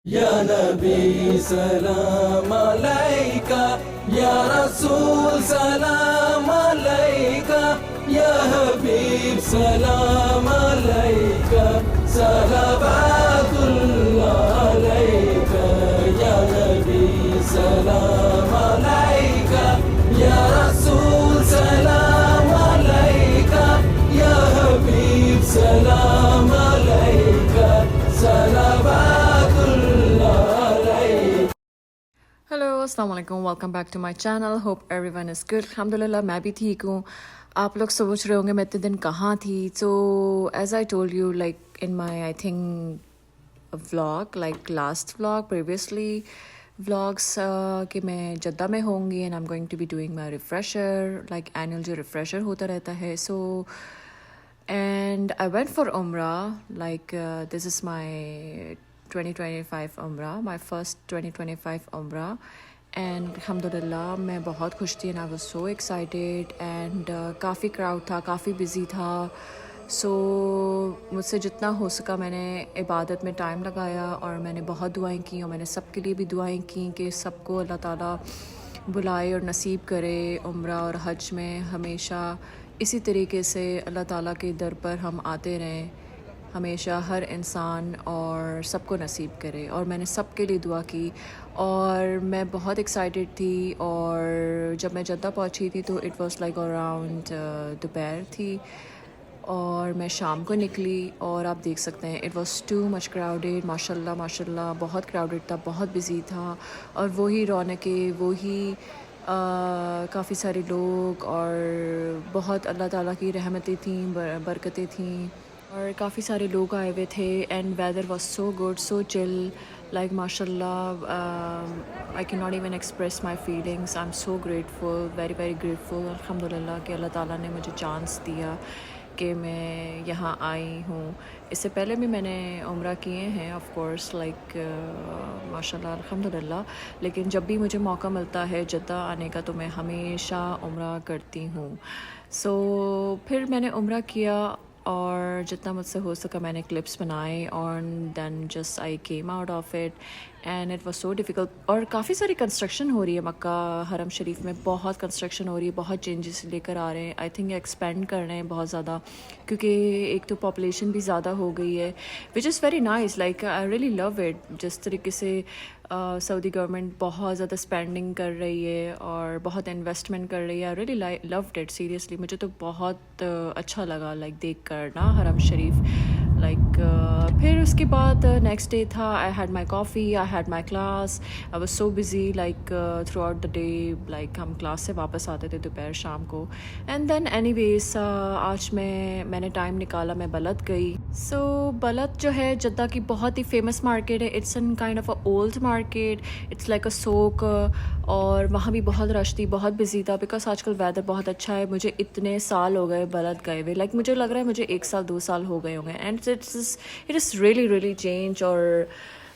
या नबी सलाम अलैका, या रसूल सलाम अलैका, या हबीब सलाम अलैका, सलावतुल्लाह अलैका, या नबी सलाम अलैका, या रसूल सलाम अलैका, या हबीब सलाम अलैका, सलावतुल्लाह अलैका। हेलो अस्सलाम वालेकुम, welcome back to my channel. Hope everyone is good. अल्हम्दुलिल्लाह मैं भी ठीक हूँ। आप लोग सोच रहे होंगे मैं इतने दिन कहाँ थी। So as I told you like in my I think vlog, like last vlog previously vlogs कि मैं जद्दा में होंगी and I am going to be doing my refresher, like annual जो रिफ़्रेशर होता रहता है। सो and I went for Umrah. Like this is my 2025 Umrah, my first 2025 Umrah, and alhamdulillah मैं बहुत खुश थी and I was so excited and काफ़ी crowd था, काफ़ी busy था. So मुझसे जितना हो सका मैंने इबादत में टाइम लगाया और मैंने बहुत दुआएं की और मैंने सबके लिए भी दुआएं की कि सबको अल्लाह ताला बुलाए और नसीब करे उम्रा और हज में हमेशा इसी तरीके से अल्लाह ताला के दर पर हम आते रहें, हमेशा हर इंसान और सबको नसीब करे। और मैंने सबके लिए दुआ की और मैं बहुत एक्साइटेड थी। और जब मैं जद्दा पहुंची थी तो इट वाज लाइक अराउंड दोपहर थी और मैं शाम को निकली और आप देख सकते हैं it was too much crowded. माशाल्लाह माशाल्लाह बहुत क्राउडेड था, बहुत बिजी था और वही रौनकें, वही काफ़ी सारे लोग और बहुत अल्लाह ताला की रहमतें थीं, बरकतें थीं और काफ़ी सारे लोग आए हुए थे and weather was so good, so chill, like माशाल्लाह I can not even express my feelings. I am so grateful, very very grateful अल्हम्दुलिल्लाह कि अल्लाह ताला ने मुझे चांस दिया कि मैं यहाँ आई हूँ। इससे पहले भी मैंने उम्रा किए हैं ऑफ कोर्स, लाइक माशाल्लाह अल्हम्दुलिल्लाह, लेकिन जब भी मुझे मौका मिलता है जद्दा आने का तो मैं हमेशा उम्रा करती हूँ। सो फिर मैंने उम्रा किया और जितना मुझसे हो सका मैंने क्लिप्स बनाए और then just I came out of it and it was so difficult. और काफ़ी सारी कंस्ट्रक्शन हो रही है मक्का हरम शरीफ में, बहुत कंस्ट्रक्शन हो रही है, बहुत चेंजेस लेकर आ रहे हैं। आई थिंक एक्सपेंड कर रहे हैं बहुत ज़्यादा क्योंकि एक तो पॉपुलेशन भी ज़्यादा हो गई है, which is very nice, like I really love it. जिस तरीके से सऊदी गवर्नमेंट बहुत ज़्यादा स्पेंडिंग कर रही है और बहुत इन्वेस्टमेंट कर रही है, I really loved it seriously. मुझे तो बहुत अच्छा लगा लाइक देख कर ना हरम शरीफ। लाइक फिर उसके बाद नेक्स्ट डे था, I had my coffee, I had my class, I was so busy like through out the day. Like हम क्लास से वापस आते थे दोपहर शाम को एंड देन एनीवेज आज मैंने टाइम निकाला, मैं बलद गई। सो बलद जो है जद्दा की बहुत ही फेमस मार्केट है। It's an kind of a old market, it's like a souk और वहाँ भी बहुत रश थी, बहुत बिजी था बिकॉज आजकल वेदर बहुत अच्छा है। मुझे इतने साल हो गए बलद गए हुए, लाइक मुझे लग रहा है मुझे 1 साल 2 साल हो गए होंगे and it is really really change.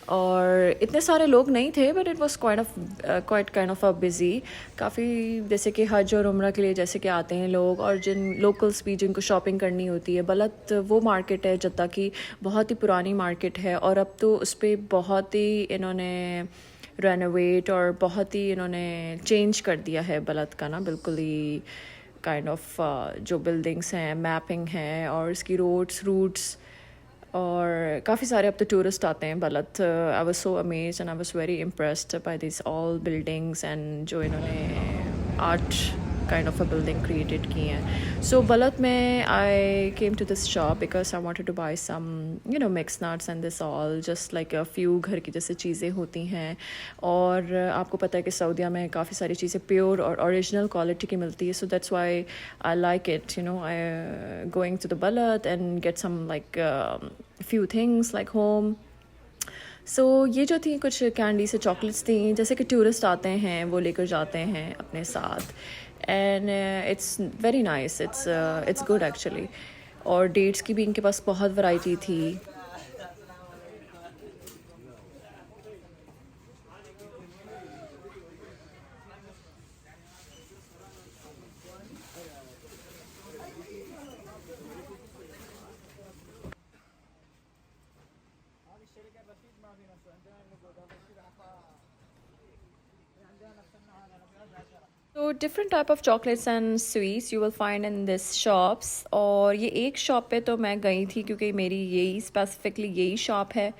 और इतने सारे लोग नहीं थे but it was quite kind of a busy. काफ़ी जैसे कि हज और उम्रा के लिए जैसे कि आते हैं लोग और जिन लोकल्स भी जिनको शॉपिंग करनी होती है। बलद वो मार्केट है जद्दा की, बहुत ही पुरानी मार्केट है और अब तो उस पर बहुत ही इन्होंने रेनोवेट और बहुत ही इन्होंने चेंज कर दिया है बलद का ना, बिल्कुल ही काइंड ऑफ जो बिल्डिंग्स हैं, मैपिंग है और इसकी रूट्स और काफ़ी सारे अब तो टूरिस्ट आते हैं Balad. I was so amazed and I was very impressed by this all buildings and जो इन्होंने art kind of a building created की हैं। सो बलद में I came to this shop because I wanted to buy some mix nuts and this all, just like a few घर की जैसे चीज़ें होती हैं। और आपको पता है कि सऊदीया में काफ़ी सारी चीज़ें प्योर और ओरिजिनल क्वालिटी की मिलती है। So that's why I like it, I going to the Balad and get some like few things like home. So ये जो थी कुछ कैंडी से चॉकलेट्स थी जैसे कि टूरिस्ट आते हैं वो लेकर जाते हैं अपने साथ and it's very nice, it's good actually. और डेट्स की भी इनके पास बहुत वैरायटी थी। So different type of chocolates and sweets you will find in this shops. और ये एक शॉप पे तो मैं गई थी क्योंकि मेरी यही स्पेसिफिकली यही शॉप है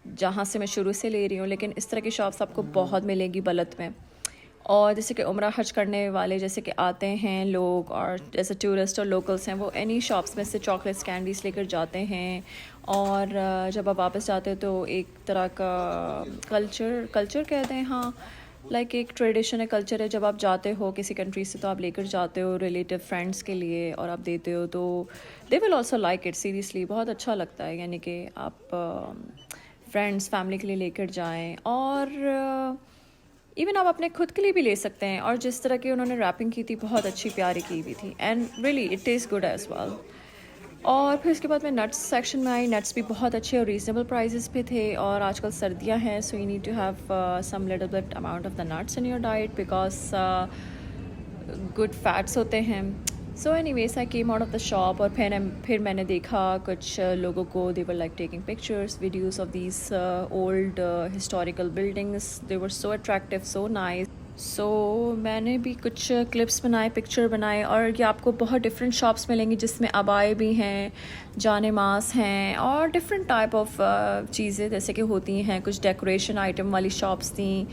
जहाँ से मैं शुरू से ले रही हूँ, लेकिन इस तरह की शॉप्स आपको बहुत मिलेगी बलत में। और जैसे कि उम्रा हज करने वाले जैसे कि आते हैं लोग और जैसे टूरिस्ट और लोकल्स हैं, वो एनी शॉप्स में से चॉकलेट्स कैंडीज़ लेकर जाते हैं। और जब आप वापस जाते हो तो एक तरह का कल्चर कहते हैं, हाँ, लाइक एक ट्रेडिशन है, कल्चर है। जब आप जाते हो किसी कंट्री से तो आप लेकर जाते हो रिलेटिव फ्रेंड्स के लिए और आप देते हो, तो they will also like it. Seriously बहुत अच्छा लगता है, यानी कि आप फ्रेंड्स फैमिली के लिए लेकर जाएं और इवन आप अपने खुद के लिए भी ले सकते हैं। और जिस तरह की उन्होंने रैपिंग की थी बहुत अच्छी प्यारी की हुई थी, and really it taste good as well. और फिर उसके बाद मैं नट्स सेक्शन में आई। नट्स भी बहुत अच्छे और रीजनेबल प्राइसेस पे थे, और आजकल सर्दियां हैं, so you need to have some little bit amount of the nuts in your diet because good fats होते हैं। So anyways I came out of the shop और फिर मैंने देखा कुछ लोगों को, they were like taking pictures videos of these old historical buildings. They were so attractive, so nice. So मैंने भी कुछ क्लिप्स बनाए, पिक्चर बनाए। और ये आपको बहुत डिफरेंट शॉप्स मिलेंगी जिसमें अबाए भी हैं, जाने मास हैं और डिफरेंट टाइप ऑफ चीज़ें जैसे कि होती हैं। कुछ डेकोरेशन आइटम वाली शॉप्स थी,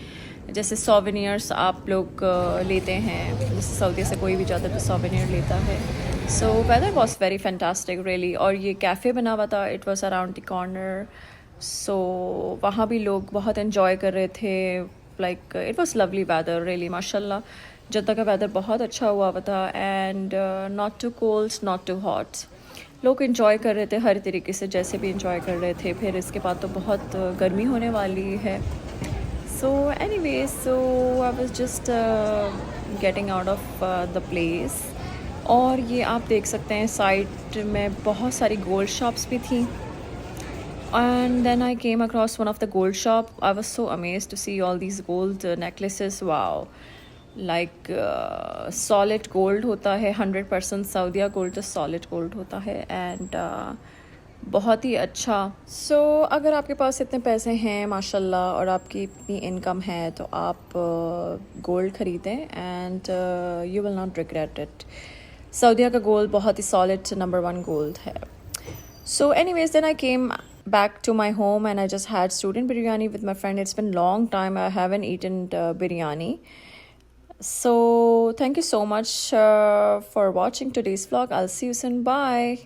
जैसे सोवेनियर्स आप लोग लेते हैं, जैसे सऊदी से कोई भी जाता है तो सोवेनियर लेता है। So weather was very fantastic really. और ये कैफ़े बना हुआ था, it was around the corner. So वहाँ भी लोग बहुत इन्जॉय कर रहे थे। Like it was lovely weather really, माशाल्लाह। जद्दा का वेदर बहुत अच्छा हुआ था, and not too cold not too hot. लोग इन्जॉय कर रहे थे हर तरीके से, जैसे भी इन्जॉय कर रहे थे। फिर इसके बाद तो बहुत गर्मी होने वाली है। So anyway, so I was just getting out of the place. और ये आप देख सकते हैं साइड में बहुत सारी गोल्ड शॉप्स भी थी। And then I came across one of the gold shop. I was so amazed to see all these gold necklaces. Wow, like solid gold होता है 100%। सऊदीया गोल्ड तो solid gold होता है, and बहुत ही अच्छा। सो अगर आपके पास इतने पैसे हैं माशाल्लाह और आपकी इतनी इनकम है तो आप गोल्ड ख़रीदें, and you will not regret it. सऊदीया का गोल्ड बहुत ही सॉलिड नंबर 1 गोल्ड है। So anyways then I came back to my home and I just had student biryani with my friend. It's been long time I haven't eaten biryani. So thank you so much for watching today's vlog. I'll see you soon. Bye.